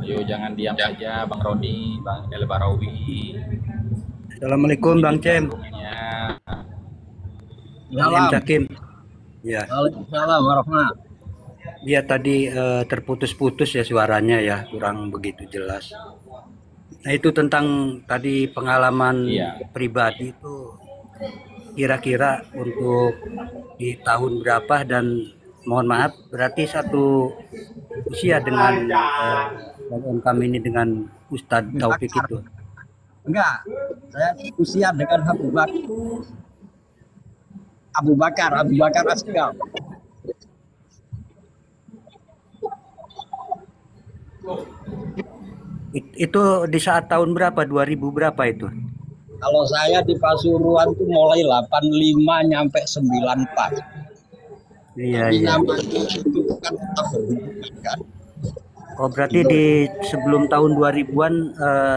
Ayo jangan diam saja Bang Roni, Bang El Barawi. Assalamualaikum Bang Hidupkan Cem, roomnya. Bang M Salam. Cakim. Ya, Waalaikumsalam warahmatullahi. dia tadi terputus-putus ya suaranya ya, kurang begitu jelas. Nah itu tentang tadi pengalaman Iya. pribadi itu kira-kira untuk di tahun berapa dan mohon maaf berarti satu usia dengan Bang M kami ini dengan Ustadz Taufik Bakar. itu. Enggak, saya usia dengan Abu Bakar Asgal. Itu di saat tahun berapa? 2000 berapa itu? Kalau saya di Pasuruan tuh mulai 85 nyampe 94. Iya, Tapi iya. namanya itu kan tetap berhubungan kan. Oh berarti di sebelum tahun 2000-an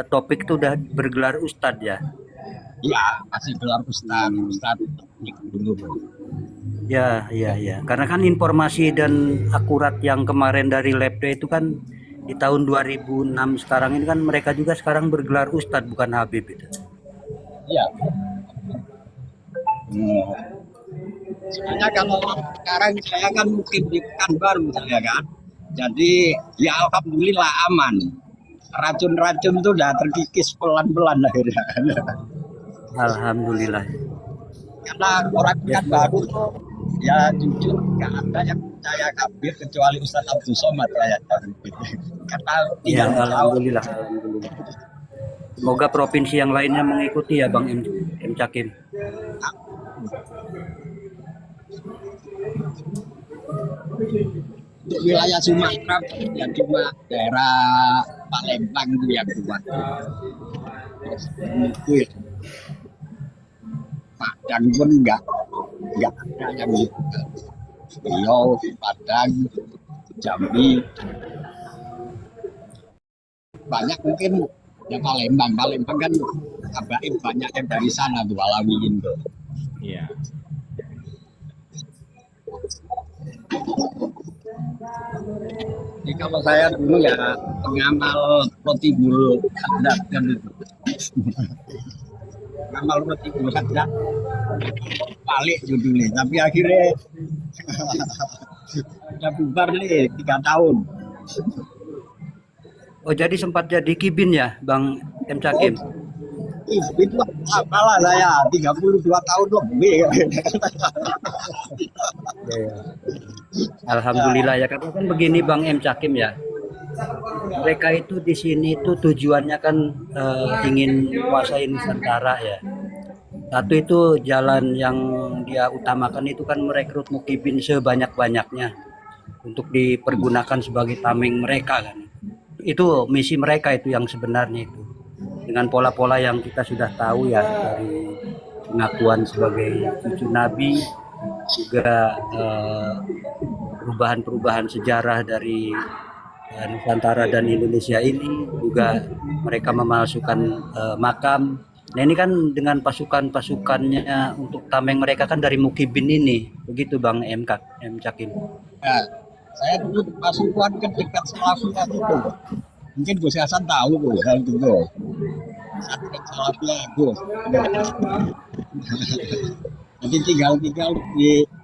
Topik itu udah bergelar Ustadz ya? Iya, masih gelar Ustadz dulu. Ya, iya, iya. Karena kan informasi dan akurat yang kemarin dari Labda itu kan di tahun 2006 sekarang ini kan mereka juga sekarang bergelar Ustadz bukan Habib itu. Iya. Sebenarnya kalau sekarang saya kan mungkin di Pekanbaru saya kan. Jadi ya alhamdulillah aman. Racun-racun itu udah terkikis pelan-pelan akhirnya. Alhamdulillah. Karena orang Pekanbaru tuh ya jujur nggak ada yang percaya kafir kecuali Ustadz Abdul Somad saya. Karena Ya, tinggal alhamdulillah, alhamdulillah. Semoga provinsi yang lainnya mengikuti ya Bang M Cakim. untuk wilayah Sumatera ya cuma daerah Palembang itu yang kuat. Itu Padang pun enggak ada yang gitu. Riau, Padang, Jambi, banyak mungkin ya Palembang kan kabain banyak yang dari sana tuh Alawiin tuh. Iya. Jadi kalau saya dulu ya pengamal roti bulu haddad kan itu. Pengamal roti bulu haddad balik judulnya, tapi akhirnya udah bubar nih 3 tahun. Oh jadi sempat jadi kibin ya Bang M Cakim? Itu apalah saya 32 tahun lebih. Ya. Alhamdulillah ya karena kan begini Bang M Cakim ya. Mereka itu di sini itu tujuannya kan ingin menguasai Nusantara ya. Satu itu jalan yang dia utamakan itu kan merekrut mukibin sebanyak-banyaknya untuk dipergunakan sebagai tameng mereka kan. Itu misi mereka itu yang sebenarnya itu. Dengan pola-pola yang kita sudah tahu ya dari pengakuan sebagai cucu Nabi juga perubahan-perubahan sejarah dari Nusantara dan Indonesia ini juga mereka memalsukan makam. Nah ini kan dengan pasukan-pasukannya untuk tameng mereka kan dari Mukibin ini, begitu Bang M Cakim. Nah, saya dulu di Pasuruan kan dekat Salafiyah itu. Mungkin Gus Hasan tahu tuh hal itu tuh. Satria Salafiyah itu. Jadi tinggal di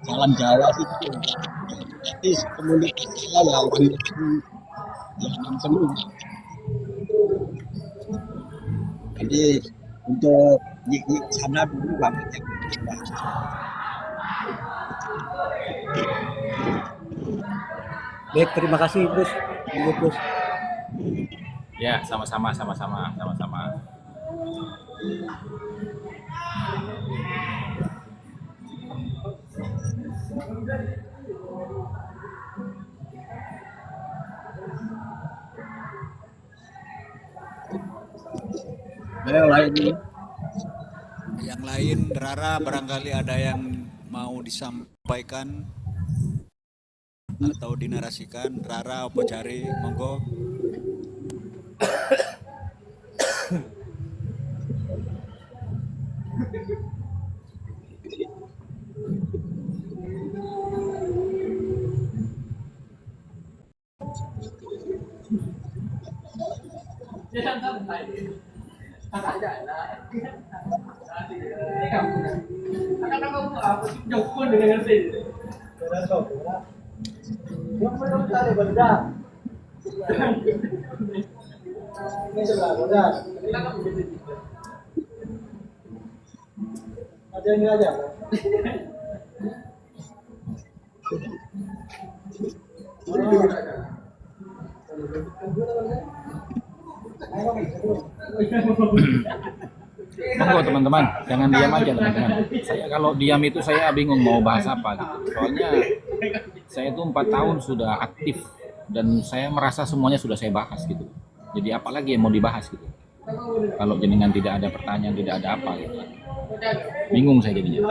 Jalan Jawa situ. Jadi komunitas saya ya orang itu yang semua. Jadi untuk di sana dulu banyak yang Baik, terima kasih Gus. Gus. Ya, sama-sama. Yang lain, Rara barangkali ada yang mau disampaikan atau dinarasikan. Rara apa cari, monggo. Monggo teman-teman, jangan diam aja teman-teman. Saya kalau diam itu saya bingung mau bahas apa gitu. Soalnya saya itu 4 tahun sudah aktif dan saya merasa semuanya sudah saya bahas gitu. Jadi apalagi yang mau dibahas gitu. Kalau jenengan tidak ada pertanyaan, tidak ada apa gitu. Bingung saya jadinya.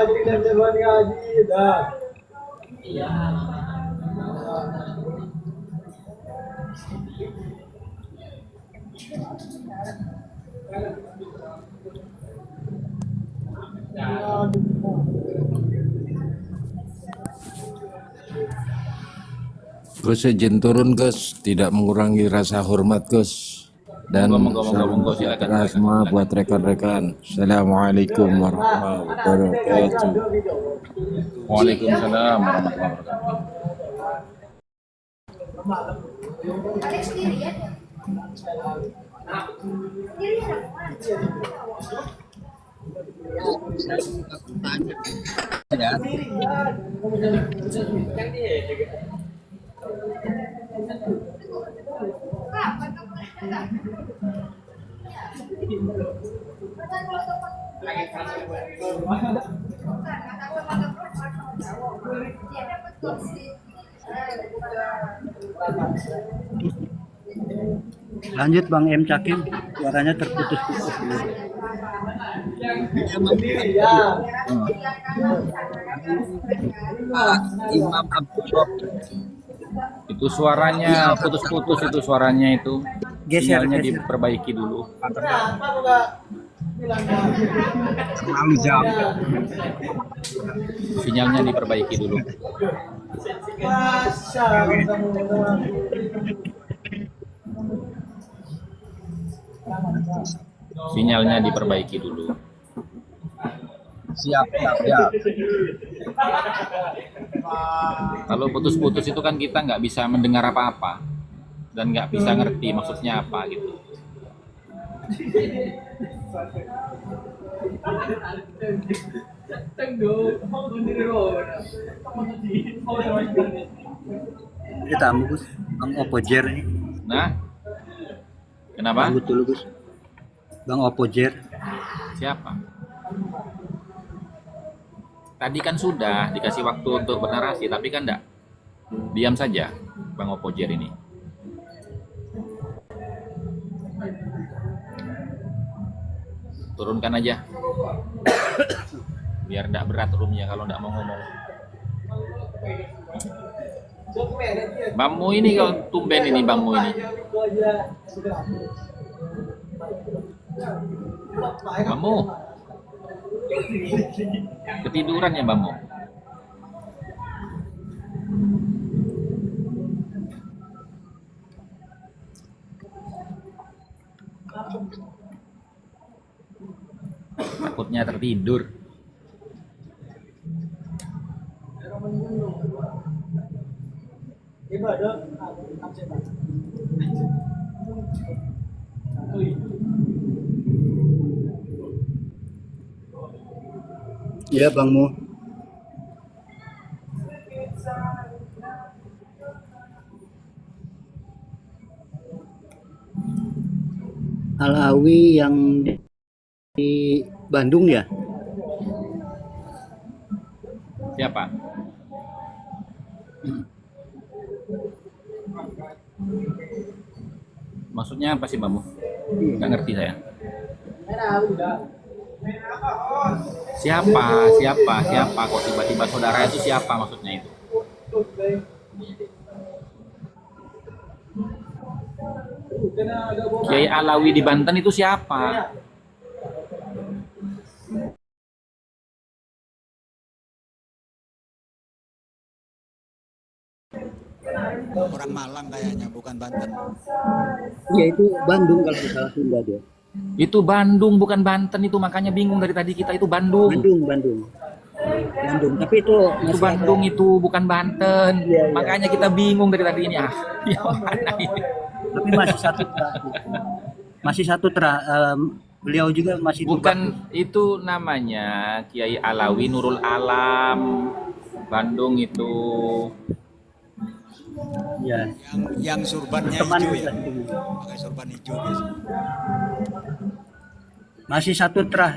Gus izin turun Gus, tidak mengurangi rasa hormat Gus. Dan Monggo, silakan. semua buat rekan-rekan. Assalamualaikum warahmatullahi wabarakatuh. Waalaikumsalam warahmatullahi wabarakatuh. Ya. Lanjut Bang M Cakim, suaranya terputus-putus. Imam Abdullah Itu suaranya putus-putus, itu suaranya itu. Geser, Sinyalnya geser. diperbaiki dulu. terlalu jauh. Sinyalnya diperbaiki dulu. Sinyalnya diperbaiki dulu. Siap, siap, siap. Kalau putus-putus itu kan kita nggak bisa mendengar apa-apa dan nggak bisa ngerti maksudnya apa gitu. Ini tamu Gus, Bang Opojer ini. Nah, kenapa? Tunggu dulu Gus. Bang Opojer. Siapa? Tadi kan sudah dikasih waktu untuk bernarasi, tapi kan enggak. Diam saja, Bang Opojer ini. Turunkan aja. Biar enggak berat roomnya kalau enggak mau ngomong. Bangmu ini kalau tumben ini Bangmu ini. Bangmu. Ketiduran ya Bangmu. Takutnya tertidur. Iya Bangmu. Alawi yang di Bandung ya? Siapa? Maksudnya apa sih Bangmu? Nggak ngerti saya. Siapa? Kok tiba-tiba saudara itu siapa maksudnya itu? Kiai Alawi di Banten itu siapa? Orang Malang kayaknya, bukan Banten. Iya itu Bandung kalau nggak salah Sunda dia. Itu Bandung bukan Banten, itu makanya bingung dari tadi kita, itu Bandung. Bandung. Tapi itu Itu masih Bandung, ada, itu bukan Banten. Iya. Makanya kita bingung dari tadi ini. Yang mana ini? tapi masih satu terah. Beliau juga masih Bukan, itu namanya Kiai Alawi Nurul Alam. Bandung itu. ya. Yang surbannya Teman hijau kita. ya, pakai surban hijau biasanya. Masih satu terah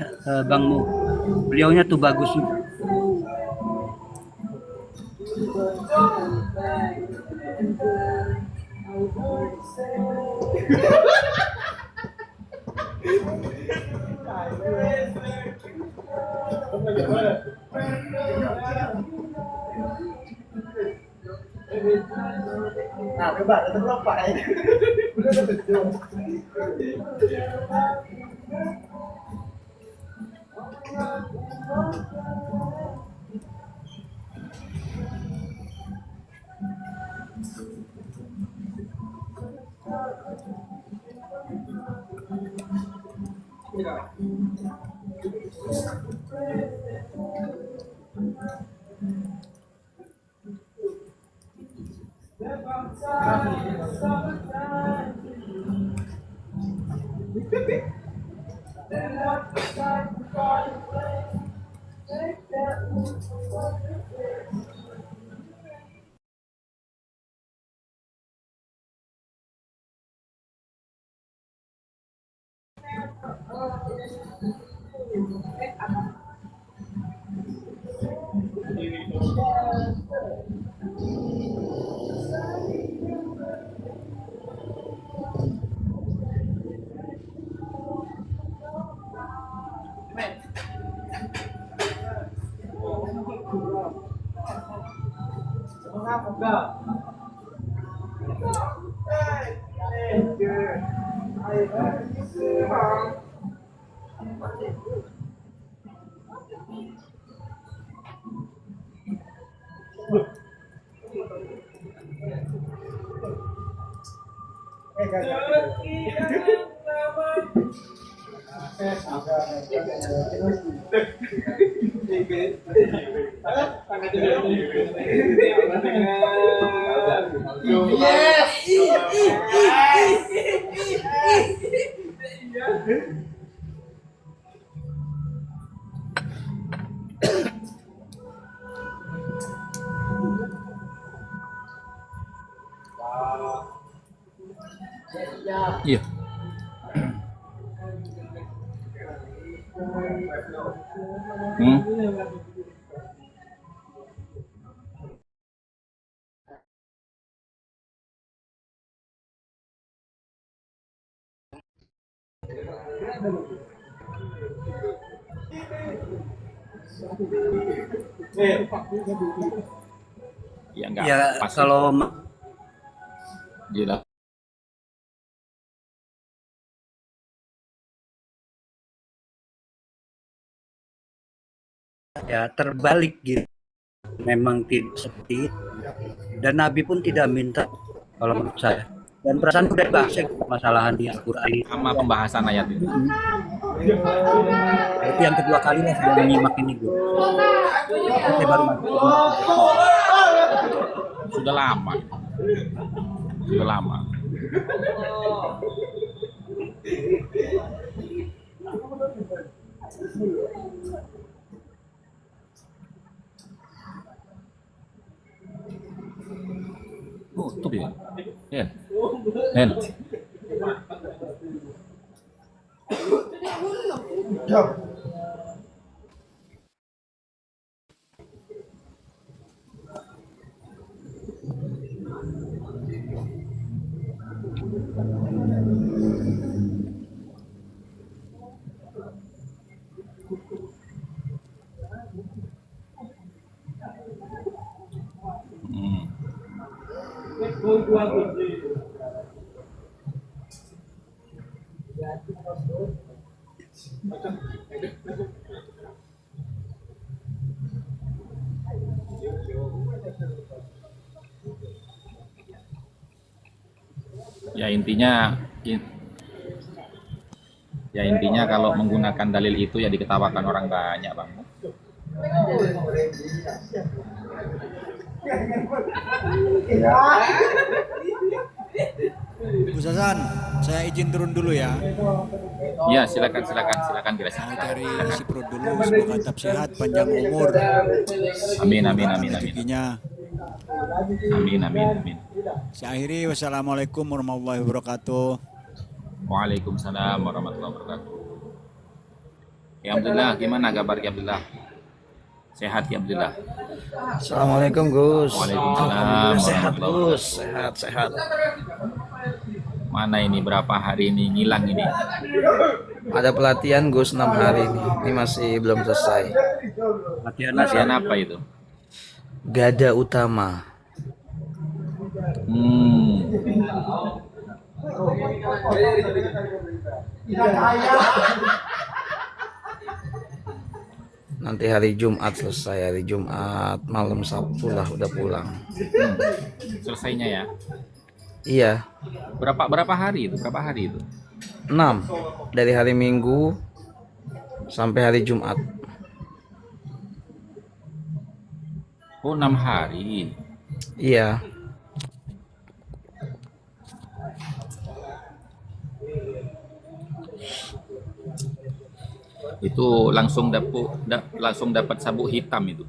Bang Mu. Beliaunya tuh bagus juga. Iya. Hmm. Ya enggak Ya pas kalau gila. ya terbalik gitu. Memang tidak seperti itu. Dan Nabi pun tidak minta kalau menurut saya. Dan perasaan udah bahas masalahan di Al-Quran itu. Sama pembahasan ayat itu. Itu yang kedua kali lah saya menyimak ini gue. Saya baru masuk. Sudah lama. Sudah lama. Oh, tutup ya? Hen. Hen. Hmm. Ya intinya ya intinya kalau menggunakan dalil itu ya diketawakan orang banyak, Bang. Gus Hasan, saya izin turun dulu ya. Ya, silakan kira Mau cari si perut dulu, semoga tetap sehat, panjang umur, Amin amin amin amin. rezekinya. Amin amin amin. Saya akhiri, wassalamualaikum warahmatullahi wabarakatuh. Waalaikumsalam warahmatullahi wabarakatuh. Ya Abdullah, gimana kabar ya Abdullah? Sehat ya Abdullah? Assalamualaikum Gus. Waalaikumsalam Sehat warahmatullahi Gus, sehat. Mana ini berapa hari ini ngilang ini? Ada pelatihan Gus 6 hari ini masih belum selesai. Latihan apa itu? Gada utama. Nanti hari Jumat selesai, hari Jumat malam Sabtu lah udah pulang. Selesainya ya? Iya, Berapa hari itu? Berapa hari itu? 6 dari hari Minggu sampai hari Jumat. Oh 6 hari. Iya. Itu langsung dapat sabuk hitam itu.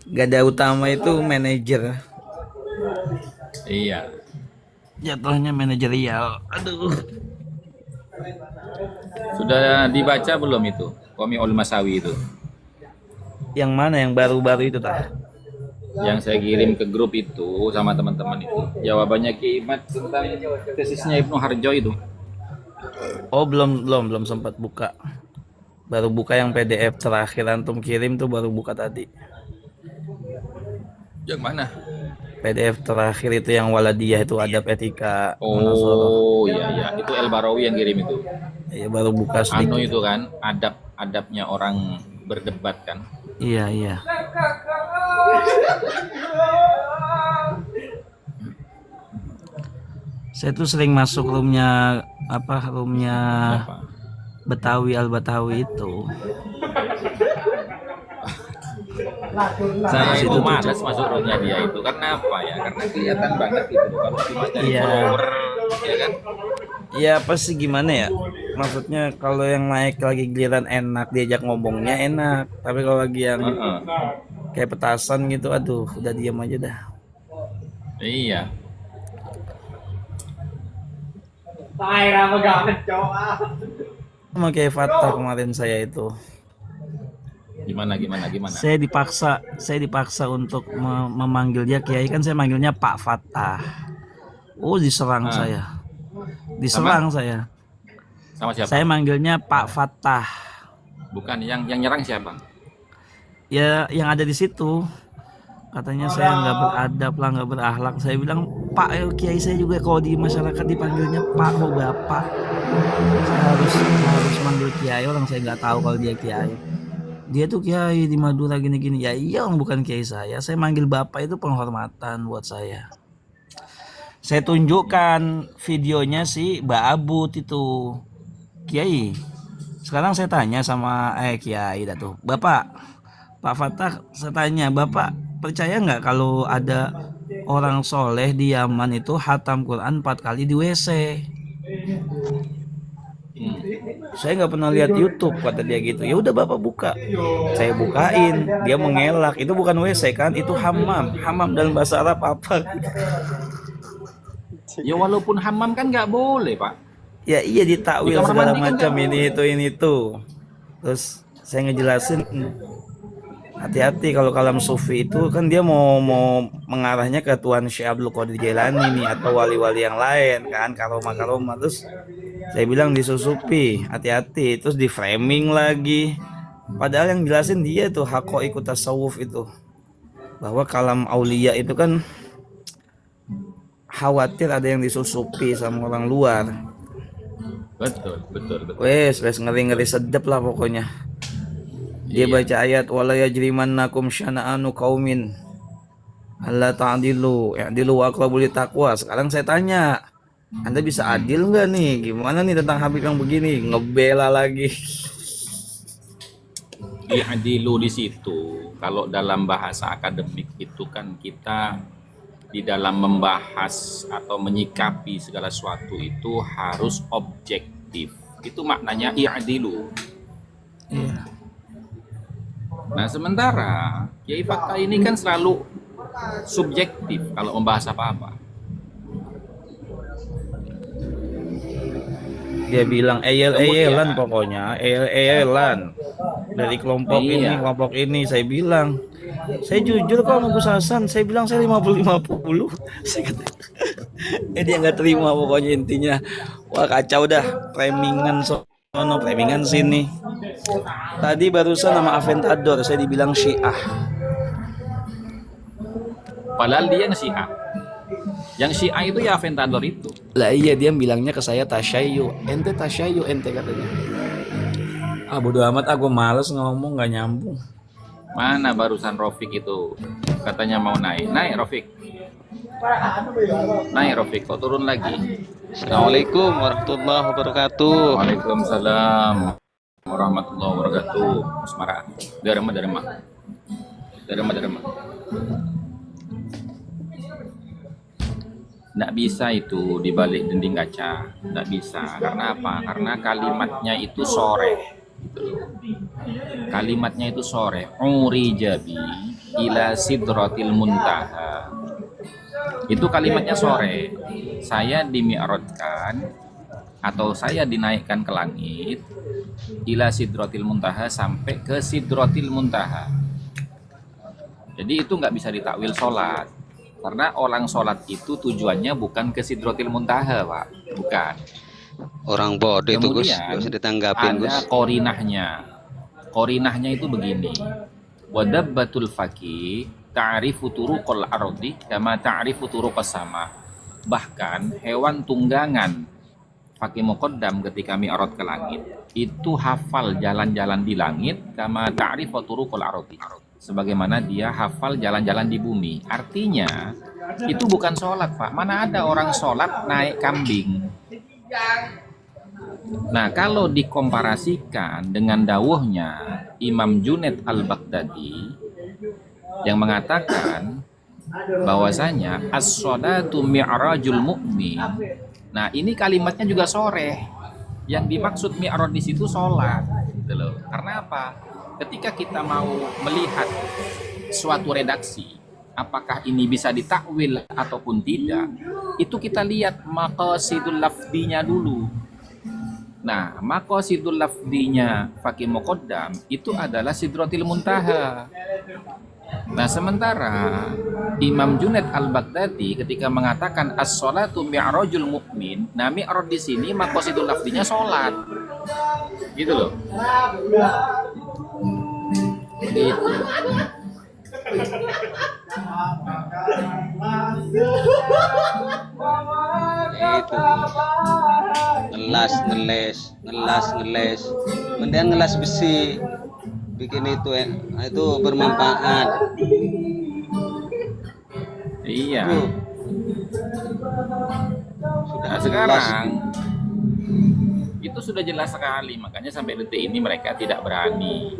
Gada utama itu manajer. Iya. Jatuhnya manajerial. Aduh. Sudah dibaca belum itu? Qami ul Masawi itu. Yang mana yang baru-baru itu tah? Yang saya kirim ke grup itu sama teman-teman itu. Jawabannya Ki Imat tentang tesisnya Ibnu Harjo itu. Oh belum sempat buka. Baru buka yang PDF terakhir antum kirim tuh baru buka tadi. Yang mana? PDF terakhir itu yang waladiyah itu adab etika munasarah. Oh iya itu El Barawi yang kirim itu. Iya baru buka sedikit. Anu itu kan adabnya orang berdebat kan. Iya. Saya tuh sering masuk roomnya Apa? Betawi Al-Batawi itu. Saya itu Situ tuh, malas masuk roomnya dia itu karena apa ya? Karena kelihatan banget gitu kalau cuma dari Iya. follower ya kan. Ya pasti gimana ya? Maksudnya kalau yang naik lagi giliran enak diajak ngomongnya enak, tapi kalau lagi yang Heeh. kayak petasan gitu, aduh udah diam aja dah. Iya. Sama kayak Fatah kemarin saya itu. Gimana? Saya dipaksa untuk memanggil dia Kiai, kan saya manggilnya Pak Fatah. Oh diserang saya. Diserang saya. Sama siapa? Saya manggilnya Pak Fatah. Bukan yang nyerang siapa? Ya yang ada di situ. Katanya saya nggak beradab lah, nggak berakhlak. Saya bilang Pak, Kiai saya juga kalau di masyarakat dipanggilnya Pak, kok Bapak. Saya harus manggil Kiai, orang saya nggak tahu kalau dia Kiai. Dia tuh Kiai di Madura gini-gini. Ya iya, orang bukan Kiai saya. Saya manggil Bapak itu penghormatan buat saya. Saya tunjukkan videonya si Mbak Abut itu. Kiai. Sekarang saya tanya sama Kiai dah tuh. Bapak, Pak Fatah, saya tanya, Bapak percaya nggak kalau ada orang soleh di Yaman itu hatam Quran 4 kali di WC? Saya nggak pernah lihat YouTube, kata dia gitu. Ya udah Bapak buka. Saya bukain, dia mengelak. Itu bukan WC kan, itu hammam. Hammam dalam bahasa Arab apa? Ya walaupun hammam kan nggak boleh Pak. Ya iya ditakwil Di kamar segala mandi kan macam nggak ini itu. Terus saya ngejelasin hati-hati kalau kalam sufi itu kan dia mau mengarahnya ke Tuan Syekh Abdul Qadir Jailani nih atau wali-wali yang lain kan, karomah. Terus saya bilang disusupi, hati-hati. Terus di framing lagi. Padahal yang jelasin dia tuh haqqaiqut tasawuf itu. Bahwa kalam aulia itu kan khawatir ada yang disusupi sama orang luar. Betul. Wes ngeri-ngeri sedep lah pokoknya. Dia baca ayat wala yajrimannakum syana'anu qaumin Allah ta'dilu, i'dilu wa aqrabu littaqwa. Sekarang saya tanya, Anda bisa adil nggak nih? Gimana nih tentang Habib yang begini? Ngebela lagi. I'dilu di situ. Kalau dalam bahasa akademik itu kan kita di dalam membahas atau menyikapi segala sesuatu itu harus objektif. Itu maknanya i'dilu. Iya. Nah, sementara Kiai Fakta ini kan selalu subjektif kalau membahas apa-apa. Dia bilang eyel-eyelan pokoknya, eyel-eyelan. Dari kelompok ini, Iya. kelompok ini. Saya bilang, saya jujur kok sama Gus Hasan. Saya bilang saya 50-50. Saya kata, dia nggak terima pokoknya intinya. Wah kacau dah, framingan sono, framingan sini. Tadi barusan nama Aventador, saya dibilang Syiah. Padahal dia yang Syiah. Yang Syiah itu ya Aventador itu. Lah iya, dia bilangnya ke saya tasyayu. Ente tasyayu ente katanya. Ah bodo amat, aku males ngomong, nggak nyambung. Mana barusan Rofik itu katanya mau naik. Naik Rofik. Naik Rofik, kok turun lagi? Assalamualaikum warahmatullahi wabarakatuh. Waalaikumsalam warahmatullahi wabarakatuh. Asmara. Dharma. Nggak bisa itu di balik dinding kaca. Nggak bisa. Karena apa? Karena kalimatnya itu sore. Gitu loh. Kalimatnya itu sore. Uri jabi ila sidratil muntaha. Itu kalimatnya sore. Saya dimi'rajkan atau saya dinaikkan ke langit ila sidratil muntaha, sampai ke sidratil muntaha. Jadi itu nggak bisa ditakwil sholat. Karena orang sholat itu tujuannya bukan ke sidratil muntaha, Pak. Bukan. Orang bodoh itu Gus, Kemudian gak usah ditanggapin Gus. ada korinahnya. Korinahnya itu begini. Wadabbatul faqih ta'rifu turuqal ardi kama ta'rifu turuqas sama. Bahkan hewan tunggangan Faqih Muqaddam ketika mi'raj ke langit itu hafal jalan-jalan di langit kama ta'rifu turuqal ardi. Sebagaimana dia hafal jalan-jalan di bumi. Artinya itu bukan sholat, Pak. Mana ada orang sholat naik kambing. Nah, kalau dikomparasikan dengan dawuhnya Imam Junaid al-Baghdadi yang mengatakan bahwasanya as-sholatu mi'rajul mu'min. Nah, ini kalimatnya juga sore. Yang dimaksud mi'raj di situ sholat, gitu loh. Karena apa? Ketika kita mau melihat suatu redaksi, apakah ini bisa ditakwil ataupun tidak, itu kita lihat maqasidul lafdinya dulu. Nah, maqasidul lafdinya Faqih Muqaddam itu adalah sidratil muntaha. Nah, sementara Imam Junaid al-Baghdadi ketika mengatakan as-sholatu mi'rajul mu'min, nah mi'raj di sini maqasidul lafdinya sholat. Gitu loh. Begitu. Itu ngelas, mendingan ngelas besi, bikin itu bermanfaat. Iya. Tuh. Sudah Nah, sekarang itu sudah jelas sekali, makanya sampai detik ini mereka tidak berani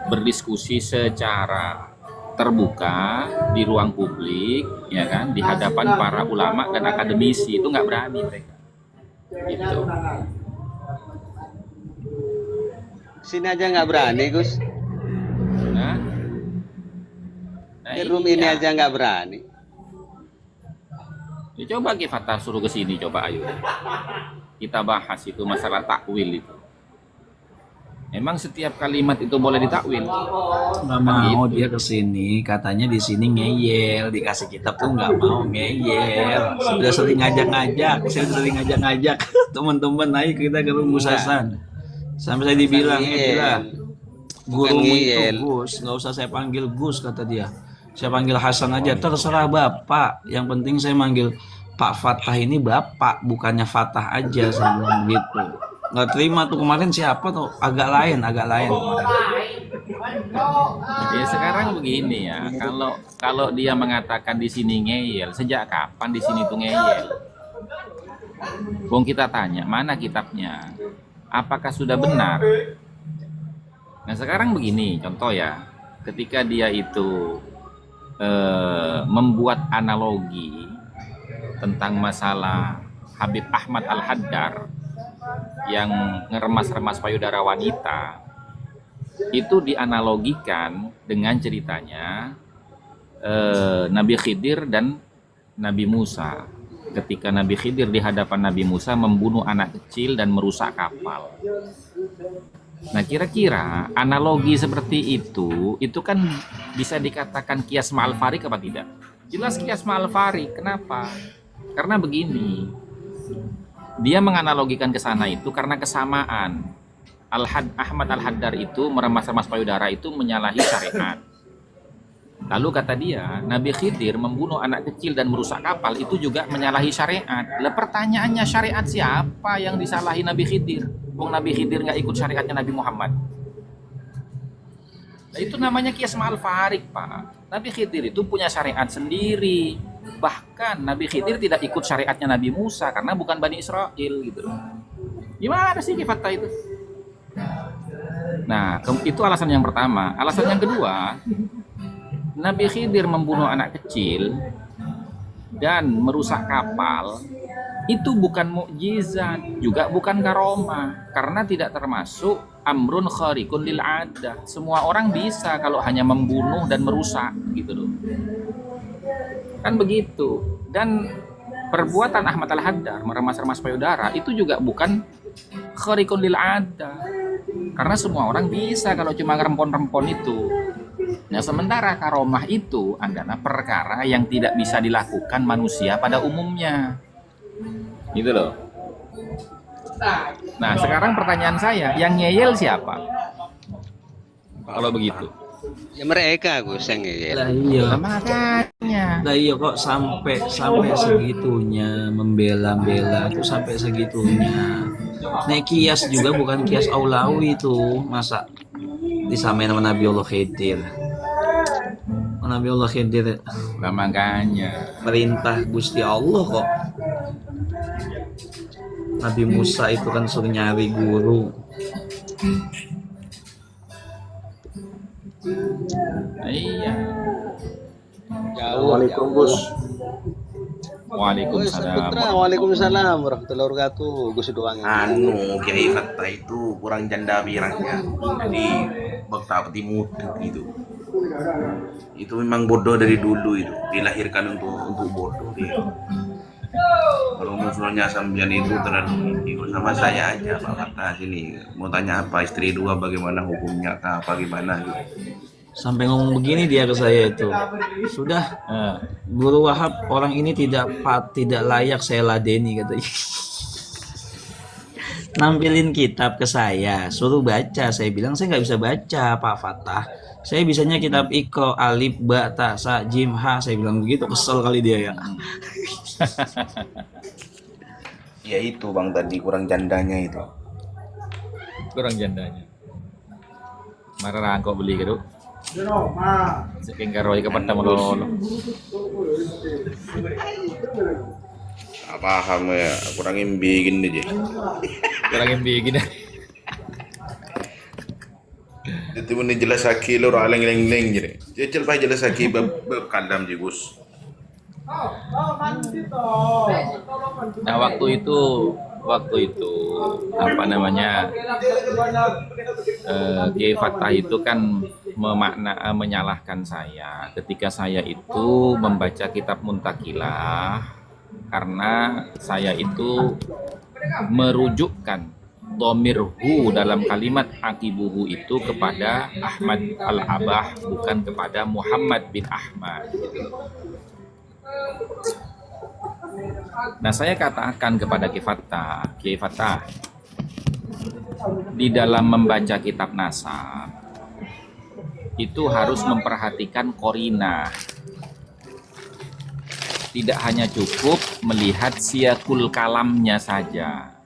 berdiskusi secara terbuka di ruang publik, ya kan, di hadapan para ulama dan akademisi. Itu nggak berani mereka. Gitu. Sini aja nggak berani Gus. Nah, Di room ini iya. aja nggak berani. Ya, coba Fatah suruh ke sini, coba ayo. Kita bahas itu masalah takwil itu. Emang setiap kalimat itu boleh ditakwil? Nggak mau dia kesini, katanya di sini ngeyel, dikasih kitab tuh nggak mau ngeyel. Sudah sering ngajak-ngajak, teman-teman naik kita ke rumah Hasan. Sampai saya dibilang, Ngeyel. gurumu itu ngeyel. Gus, nggak usah saya panggil Gus kata dia. Saya panggil Hasan aja, terserah Bapak. Yang penting saya manggil Pak Fatah ini Bapak, bukannya Fatah aja, saya bilang begitu. Nggak terima tuh kemarin siapa tuh, agak lain kemarin. Ya sekarang begini ya, kalau dia mengatakan di sini ngeyel, sejak kapan di sini tuh ngeyel? Wong kita tanya, mana kitabnya? Apakah sudah benar? Nah sekarang begini, contoh ya, ketika dia itu membuat analogi tentang masalah Habib Ahmad Al-Haddar yang ngeremas-remas payudara wanita, itu dianalogikan dengan ceritanya Nabi Khidir dan Nabi Musa. Ketika Nabi Khidir di hadapan Nabi Musa membunuh anak kecil dan merusak kapal. Nah kira-kira analogi seperti itu kan bisa dikatakan kias ma'al farik apa tidak? Jelas kias ma'al farik. Kenapa? Karena begini, dia menganalogikan ke sana itu karena kesamaan. Ahmad Al-Haddar itu meremas-remas payudara itu menyalahi syariat. Lalu kata dia, Nabi Khidir membunuh anak kecil dan merusak kapal itu juga menyalahi syariat. Lah pertanyaannya, syariat siapa yang disalahi Nabi Khidir? Wong Nabi Khidir nggak ikut syariatnya Nabi Muhammad. Nah, itu namanya kias ma'al farik, Pak. Nabi Khidir itu punya syariat sendiri. Bahkan Nabi Khidir tidak ikut syariatnya Nabi Musa karena bukan Bani Israel gitu. Gimana sih kifatah itu? Nah, itu alasan yang pertama. Alasan yang kedua, Nabi Khidir membunuh anak kecil dan merusak kapal itu bukan mukjizat, juga bukan karomah, karena tidak termasuk amrun khariqun lil adah. Semua orang bisa kalau hanya membunuh dan merusak gitu loh. Kan begitu. Dan perbuatan Ahmad Al-Haddar meremas-remas payudara itu juga bukan khariqun lil adah. Karena semua orang bisa kalau cuma ngerempon-rempon itu. Nah, sementara karomah itu adalah perkara yang tidak bisa dilakukan manusia pada umumnya. Gitu loh. Nah, sekarang pertanyaan saya, yang ngeyel siapa? Kalau begitu. Ya mereka Gus yang ngeyel. Lah iya. Nah, makanya. Lah iya kok sampai segitunya membela-bela itu sampai segitunya. Nah, kias juga bukan kias aulawi itu, masa disamain sama Nabi Allah Khidir. Nabi Allah Khidir Nah, makanya. perintah Gusti Allah kok. Nabi Musa itu kan suruh nyari guru. Nah, iya. Assalamualaikum Gus. Waalaikumsalam. Waalaikumsalam warahmatullahi wabarakatuh. Gus doang. Kiai Fattah itu kurang janda birahnya, jadi bakta peti mutu gitu. Itu memang bodoh dari dulu, itu dilahirkan untuk bodoh dia. Kalau musuhnya sambian itu terlalu ikut sama saya aja Pak Fattah sini, mau tanya apa, istri dua bagaimana hukumnya, apa gimana gitu. Sampai ngomong begini dia ke saya itu. Sudah, Guru Wahab orang ini tidak layak saya ladeni katanya. Nampilin kitab ke saya, suruh baca. Saya bilang saya nggak bisa baca Pak Fattah. Saya bisanya kitab Iqra, alif, ba, ta, sa, jim, ha. Saya bilang begitu, kesel kali dia ya. Ya itu Bang tadi kurang jandanya itu. Kurang jandanya. Marah kok beli gitu. Saking karoi ke pertama lolo. Paham ya, kurang imbi gini aja. Kurang yang bikin. Itu pun jelas lagi lo orang leng jadi. Jecel pak jelas lagi berkandam sih Gus. Nah waktu itu apa namanya Kiai Fattah itu kan menyalahkan saya ketika saya itu membaca kitab Muntakilah karena saya itu merujukkan domirhu dalam kalimat akibuhu itu kepada Ahmad Al-Abah bukan kepada Muhammad bin Ahmad gitu. Nah saya katakan kepada Kiai Fattah di dalam membaca kitab nasab itu harus memperhatikan korina, tidak hanya cukup melihat siakul kalamnya saja.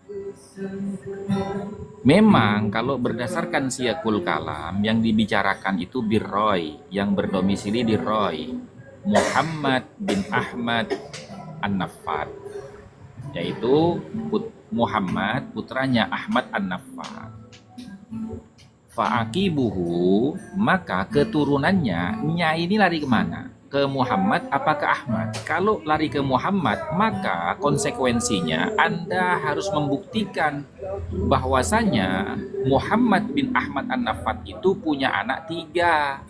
Memang kalau berdasarkan siyakul kalam yang dibicarakan itu birroi, yang berdomisili di Roi, Muhammad bin Ahmad An-Naffat, yaitu Muhammad putranya Ahmad An-Naffat. Fa'aqibuhu, maka keturunannya, Nyai ini lari kemana? Ke Muhammad apa ke Ahmad? Kalau lari ke Muhammad, maka konsekuensinya Anda harus membuktikan bahwasanya Muhammad bin Ahmad An-Naffat itu punya anak 3.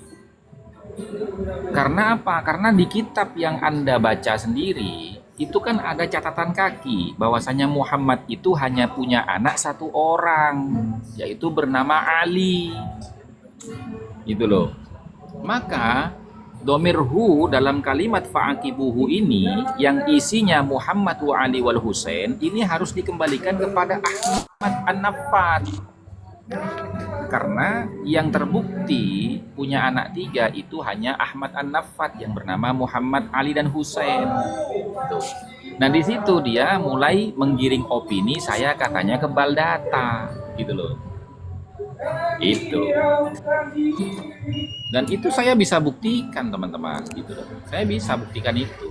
Karena apa? Karena di kitab yang Anda baca sendiri, itu kan ada catatan kaki bahwasanya Muhammad itu hanya punya anak 1 orang, yaitu bernama Ali. Itu loh. Maka domir hu dalam kalimat fa'aqibuhu ini yang isinya Muhammad wa Ali wal Husain ini harus dikembalikan kepada Ahmad An-Naffat. Karena yang terbukti punya anak 3 itu hanya Ahmad An-Naffat yang bernama Muhammad Ali dan Husain. Nah di situ dia mulai menggiring opini saya katanya kebal data gitu loh. Itu. Dan itu saya bisa buktikan teman-teman gitu loh. Saya bisa buktikan itu.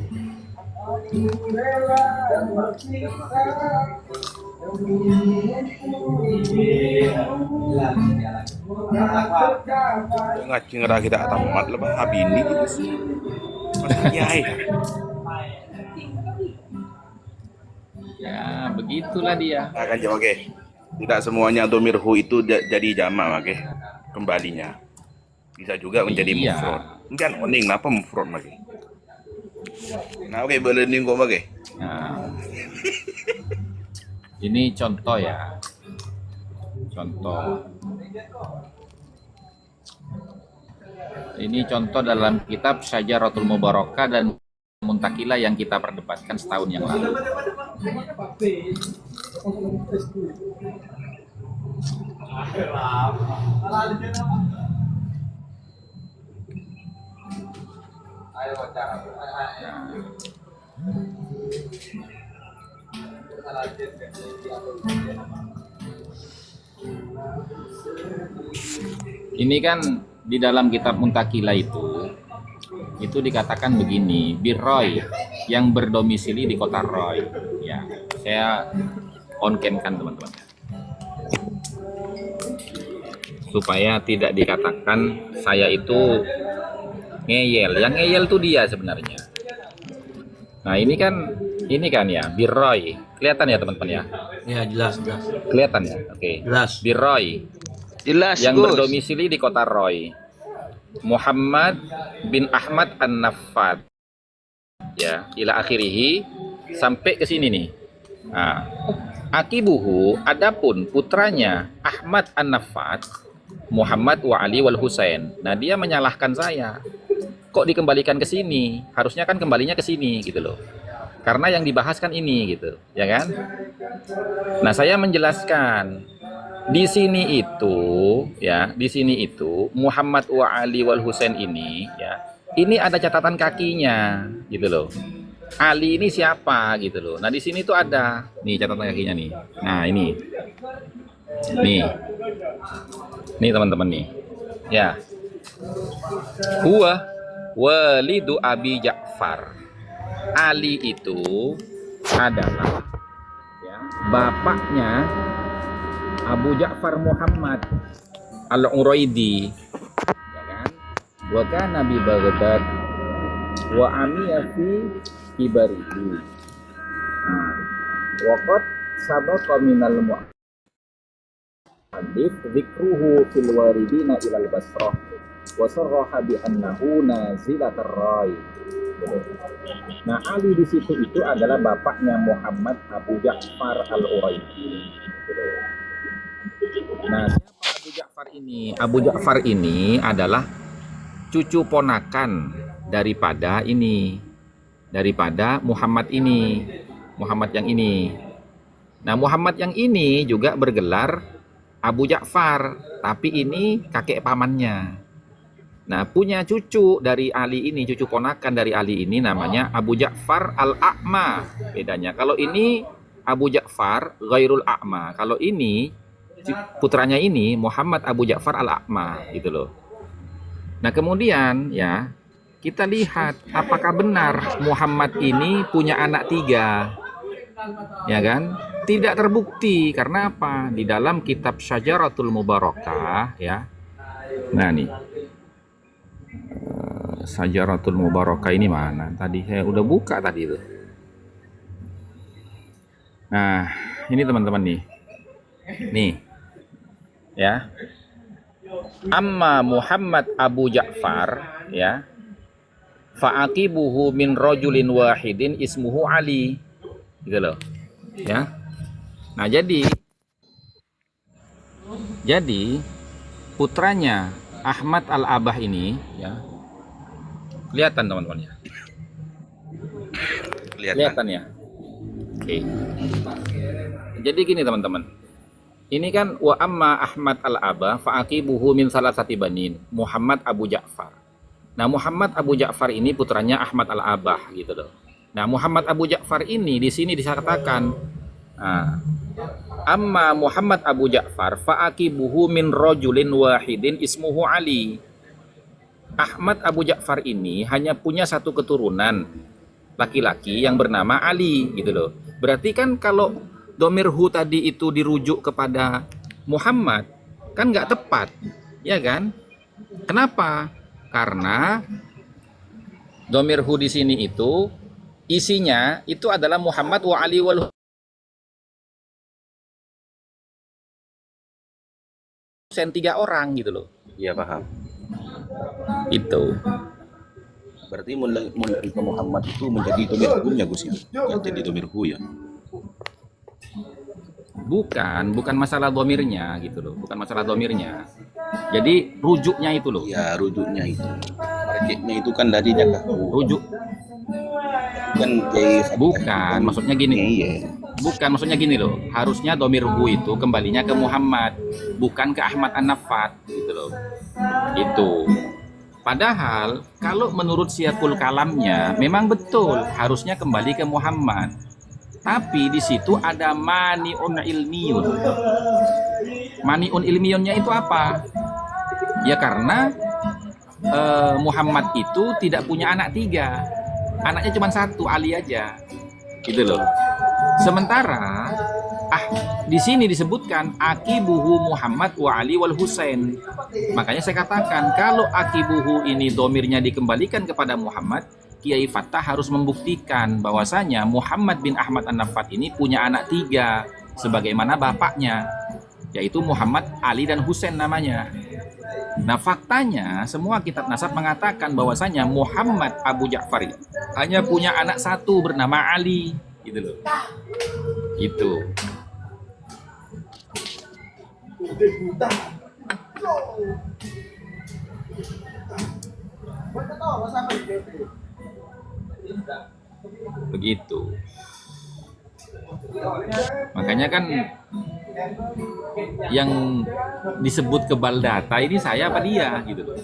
Ngaji ngerah kita tamat lebah habini gitu sih. Masa kiai kan? Ya begitulah dia. Akan jawab oke. Tidak semuanya domirhu itu jadi jamak oke. Kembalinya. Bisa juga menjadi Iya. mufrad. Kan oning apa mufrad lagi? Nah oke belening kok oke. Nah, ini contoh ya. Contoh. Ini contoh dalam kitab Syajaratul Mubarakah dan Muntakilah yang kita perdebatkan setahun yang lalu. Ini kan di dalam kitab Muntakilah itu dikatakan begini, birroi yang berdomisili di kota Roy. Ya, saya on cam kan teman-teman, supaya tidak dikatakan saya itu ngeyel. Yang ngeyel tuh dia sebenarnya. Nah ini kan ya birroi, kelihatan ya teman-teman ya? Ya jelas. Kelihatan ya? Oke. Jelas. Birroi Jelas, yang Gus. berdomisili di kota Roy, Muhammad bin Ahmad An-Naffat, ya ila akhirihi sampai ke sini nih. Nah, akibuhu, adapun putranya Ahmad An-Naffat, Muhammad wa Ali wal Husain. Nah dia menyalahkan saya. Kok dikembalikan ke sini? Harusnya kan kembalinya ke sini gitu loh. Karena yang dibahas kan ini gitu, ya kan? Nah saya menjelaskan. Di sini itu Muhammad wa Ali wal Husain ini ya. Ini ada catatan kakinya gitu loh. Ali ini siapa gitu loh. Nah, di sini tuh ada nih catatan kakinya nih. Nah, ini. Nih teman-teman nih. Ya. Huwa walidu Abi Ja'far. Ali itu adalah ya, bapaknya Abu Ja'far Muhammad Al-Uraidi, ya kan? Wa kana bi Baghdad wa amiya fi kibarihi. Nah, wa qad sabaqa minal mu'allif dzikruhu fil waridina ilal Basrah wa sarraha bi annahu nazilatar Rai. Nah, Ali di situ itu adalah bapaknya Muhammad Abu Ja'far Al-Uraidi. Nah, siapa Abu Ja'far ini? Abu Ja'far ini adalah cucu ponakan daripada Muhammad ini. Muhammad yang ini. Nah, Muhammad yang ini juga bergelar Abu Ja'far, tapi ini kakek pamannya. Nah, punya cucu dari Ali ini, cucu ponakan dari Ali ini namanya Abu Ja'far Al-A'ma. Bedanya, kalau ini Abu Ja'far Ghairul A'ma. Kalau ini putranya ini Muhammad Abu Ja'far Al-A'ma gitu loh. Nah kemudian ya kita lihat apakah benar Muhammad ini punya anak 3, ya kan? Tidak terbukti karena apa? Di dalam kitab Syajaratul Mubarakah ya. Nah nih Syajaratul Mubarakah ini mana? Tadi saya udah buka tadi itu. Nah ini teman-teman nih ya. Amma Muhammad Abu Ja'far ya fa'aqibuhu min rajulin wahidin ismuhu Ali gitu loh ya. Nah jadi putranya Ahmad Al-Abah ini ya, kelihatan teman-teman ya, kelihatan ya. Oke. Jadi gini teman-teman, ini kan wa amma Ahmad Al-Abah fa'aqibuhu min salasati banin Muhammad Abu Ja'far. Nah Muhammad Abu Ja'far ini putranya Ahmad Al-Abah gitu loh. Nah Muhammad Abu Ja'far ini di sini disatakan amma Muhammad Abu Ja'far fa'aqibuhu min rajulin wahidin ismuhu Ali. Ahmad Abu Ja'far ini hanya punya satu keturunan laki-laki yang bernama Ali gitu loh. Berarti kan kalau domir hu tadi itu dirujuk kepada Muhammad kan nggak tepat, ya kan? Kenapa? Karena domir hu di sini itu isinya itu adalah Muhammad wa Ali wal Husain, 3 orang gitu loh. Iya paham. Itu. Berarti mulai ke Muhammad itu menjadi domir hukumnya Gus ya? Yang jadi domir hu ya? Bukan masalah domirnya gitu loh, bukan masalah domirnya. Jadi rujuknya itu loh. Ya rujuknya itu. Marjiknya itu kan dari Jakarta. Rujuk. Bukan, maksudnya gini. Iya. Bukan, maksudnya gini loh. Harusnya domir hu itu kembalinya ke Muhammad, bukan ke Ahmad An-Nafat gitu loh. Itu. Padahal kalau menurut siakul kalamnya memang betul harusnya kembali ke Muhammad. Tapi di situ ada mani'un ilmiyun. Mani'un ilmiyunnya itu apa? Ya karena Muhammad itu tidak punya anak 3. Anaknya cuma 1, Ali aja. Gitu loh. Sementara di sini disebutkan akibuhu Muhammad wa Ali wal Husain. Makanya saya katakan kalau akibuhu ini domirnya dikembalikan kepada Muhammad, Kiai Fattah harus membuktikan bahwasanya Muhammad bin Ahmad An-Nafat ini punya anak 3 sebagaimana bapaknya, yaitu Muhammad, Ali dan Husain namanya. Nah faktanya semua kitab nasab mengatakan bahwasanya Muhammad Abu Ja'far hanya punya anak 1 bernama Ali gitu loh. Itu. Begitu. Makanya kan yang disebut kebal data ini saya apa dia gitu loh.